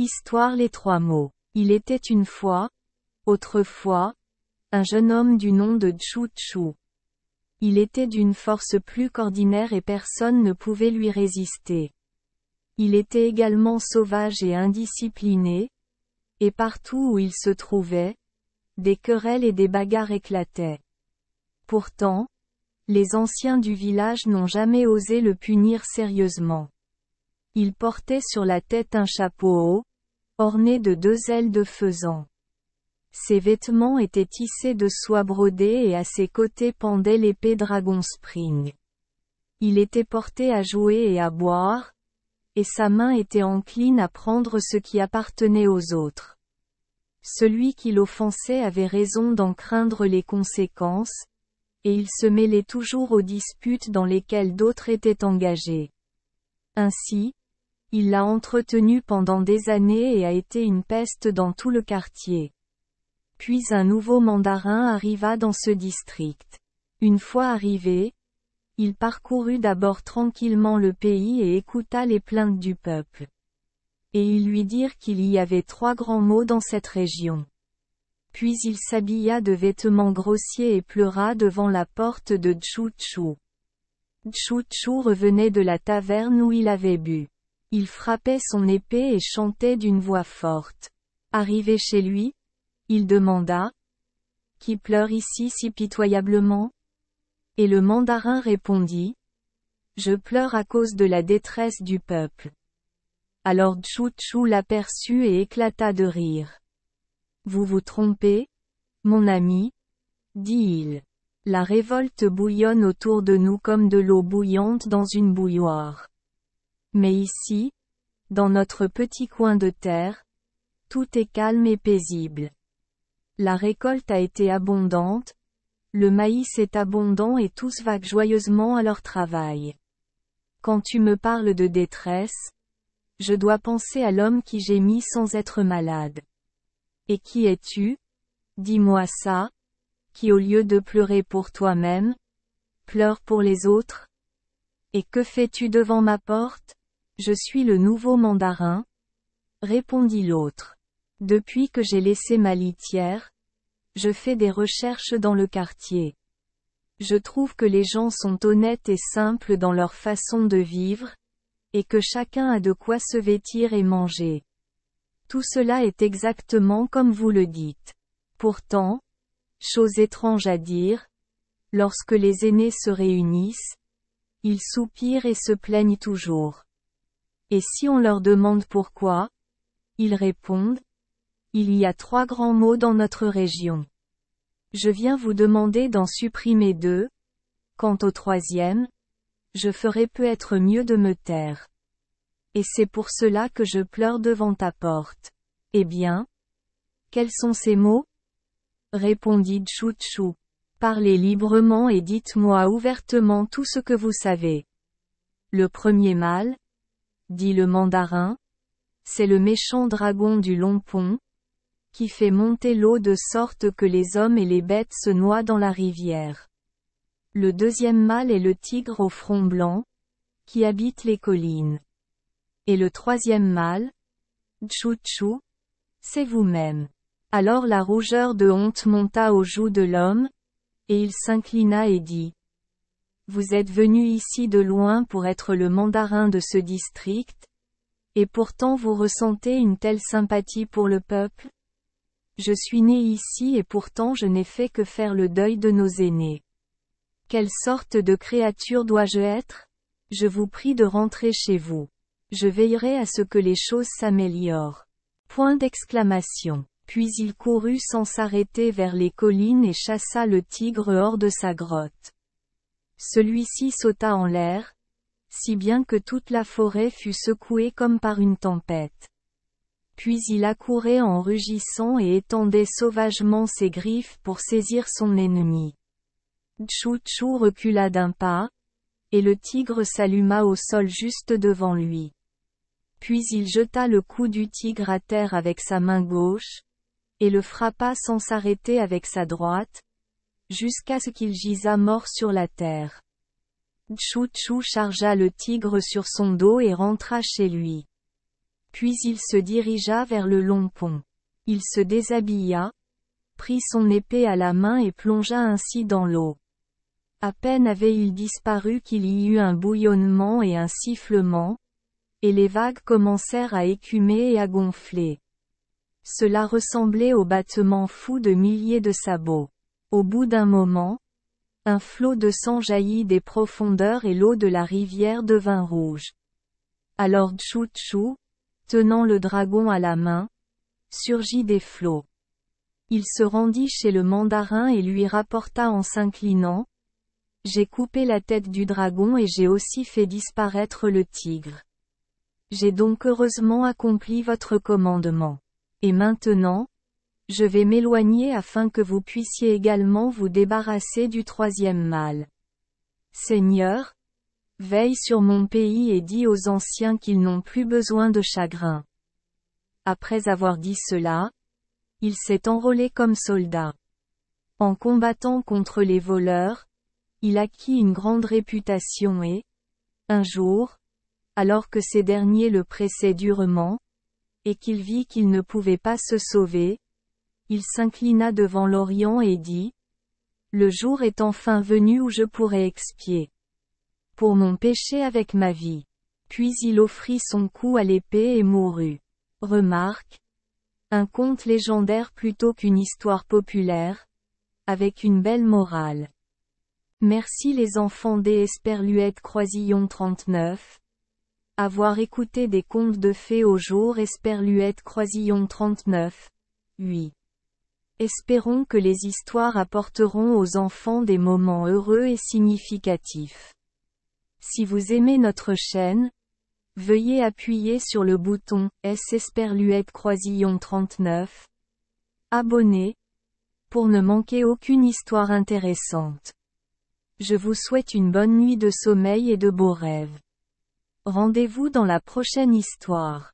Histoire les 3 mots. Il était une fois, autrefois, un jeune homme du nom de Tchou-Tchou. Il était d'une force plus qu'ordinaire et personne ne pouvait lui résister. Il était également sauvage et indiscipliné, et partout où il se trouvait, des querelles et des bagarres éclataient. Pourtant, les anciens du village n'ont jamais osé le punir sérieusement. Il portait sur la tête un chapeau haut, orné de 2 ailes de faisan. Ses vêtements étaient tissés de soie brodée et à ses côtés pendait l'épée Dragon Spring. Il était porté à jouer et à boire, et sa main était encline à prendre ce qui appartenait aux autres. Celui qui l'offensait avait raison d'en craindre les conséquences, et il se mêlait toujours aux disputes dans lesquelles d'autres étaient engagés. Ainsi, il l'a entretenu pendant des années et a été une peste dans tout le quartier. Puis un nouveau mandarin arriva dans ce district. Une fois arrivé, il parcourut d'abord tranquillement le pays et écouta les plaintes du peuple. Et ils lui dirent qu'il y avait 3 grands maux dans cette région. Puis il s'habilla de vêtements grossiers et pleura devant la porte de Tchou-Tchou. Tchou-Tchou revenait de la taverne où il avait bu. Il frappait son épée et chantait d'une voix forte. Arrivé chez lui, il demanda « Qui pleure ici si pitoyablement ?» Et le mandarin répondit « Je pleure à cause de la détresse du peuple. » Alors Tchou-Tchou l'aperçut et éclata de rire. « Vous vous trompez, mon ami, dit-il. La révolte bouillonne autour de nous comme de l'eau bouillante dans une bouilloire. Mais ici, dans notre petit coin de terre, tout est calme et paisible. La récolte a été abondante, le maïs est abondant et tous vaquent joyeusement à leur travail. Quand tu me parles de détresse, je dois penser à l'homme qui gémit sans être malade. Et qui es-tu? Dis-moi ça, qui au lieu de pleurer pour toi-même, pleure pour les autres? Et que fais-tu devant ma porte? Je suis le nouveau mandarin, répondit l'autre. Depuis que j'ai laissé ma litière, je fais des recherches dans le quartier. Je trouve que les gens sont honnêtes et simples dans leur façon de vivre, et que chacun a de quoi se vêtir et manger. Tout cela est exactement comme vous le dites. Pourtant, chose étrange à dire, lorsque les aînés se réunissent, ils soupirent et se plaignent toujours. Et si on leur demande pourquoi, ils répondent, il y a 3 grands maux dans notre région. Je viens vous demander d'en supprimer 2. Quant au 3e, je ferai peut-être mieux de me taire. Et c'est pour cela que je pleure devant ta porte. Eh bien, quels sont ces mots? Répondit Tchou-Tchou. Parlez librement et dites-moi ouvertement tout ce que vous savez. Le premier mal, dit le mandarin, c'est le méchant dragon du long pont, qui fait monter l'eau de sorte que les hommes et les bêtes se noient dans la rivière. Le deuxième mal est le tigre au front blanc, qui habite les collines. Et le 3e mal, Tchou-Tchou, c'est vous-même. Alors la rougeur de honte monta aux joues de l'homme, et il s'inclina et dit. Vous êtes venu ici de loin pour être le mandarin de ce district, et pourtant vous ressentez une telle sympathie pour le peuple? Je suis né ici et pourtant je n'ai fait que faire le deuil de nos aînés. Quelle sorte de créature dois-je être? Je vous prie de rentrer chez vous. Je veillerai à ce que les choses s'améliorent. Point d'exclamation. Puis il courut sans s'arrêter vers les collines et chassa le tigre hors de sa grotte. Celui-ci sauta en l'air, si bien que toute la forêt fut secouée comme par une tempête. Puis il accourait en rugissant et étendait sauvagement ses griffes pour saisir son ennemi. Tchou-Tchou recula d'un pas, et le tigre s'alluma au sol juste devant lui. Puis il jeta le cou du tigre à terre avec sa main gauche, et le frappa sans s'arrêter avec sa droite, jusqu'à ce qu'il gisât mort sur la terre. Tchou-Tchou chargea le tigre sur son dos et rentra chez lui. Puis il se dirigea vers le long pont. Il se déshabilla, prit son épée à la main et plongea ainsi dans l'eau. À peine avait-il disparu qu'il y eut un bouillonnement et un sifflement, et les vagues commencèrent à écumer et à gonfler. Cela ressemblait au battement fou de milliers de sabots. Au bout d'un moment, un flot de sang jaillit des profondeurs et l'eau de la rivière devint rouge. Alors Tchou-Tchou, tenant le dragon à la main, surgit des flots. Il se rendit chez le mandarin et lui rapporta en s'inclinant: « J'ai coupé la tête du dragon et j'ai aussi fait disparaître le tigre. J'ai donc heureusement accompli votre commandement. Et maintenant, je vais m'éloigner afin que vous puissiez également vous débarrasser du troisième mal. Seigneur, veille sur mon pays et dis aux anciens qu'ils n'ont plus besoin de chagrin. » Après avoir dit cela, il s'est enrôlé comme soldat. En combattant contre les voleurs, il acquit une grande réputation et, un jour, alors que ces derniers le pressaient durement, et qu'il vit qu'il ne pouvait pas se sauver, il s'inclina devant l'Orient et dit: « Le jour est enfin venu où je pourrai expier pour mon péché avec ma vie. » Puis il offrit son cou à l'épée et mourut. Remarque: un conte légendaire plutôt qu'une histoire populaire, avec une belle morale. Merci les enfants des Esperluette Croisillon 39. Avoir écouté des contes de fées au jour Esperluette Croisillon 39. 8. Espérons que les histoires apporteront aux enfants des moments heureux et significatifs. Si vous aimez notre chaîne, veuillez appuyer sur le bouton S Esperluette Croisillon 39. Abonner, pour ne manquer aucune histoire intéressante. Je vous souhaite une bonne nuit de sommeil et de beaux rêves. Rendez-vous dans la prochaine histoire.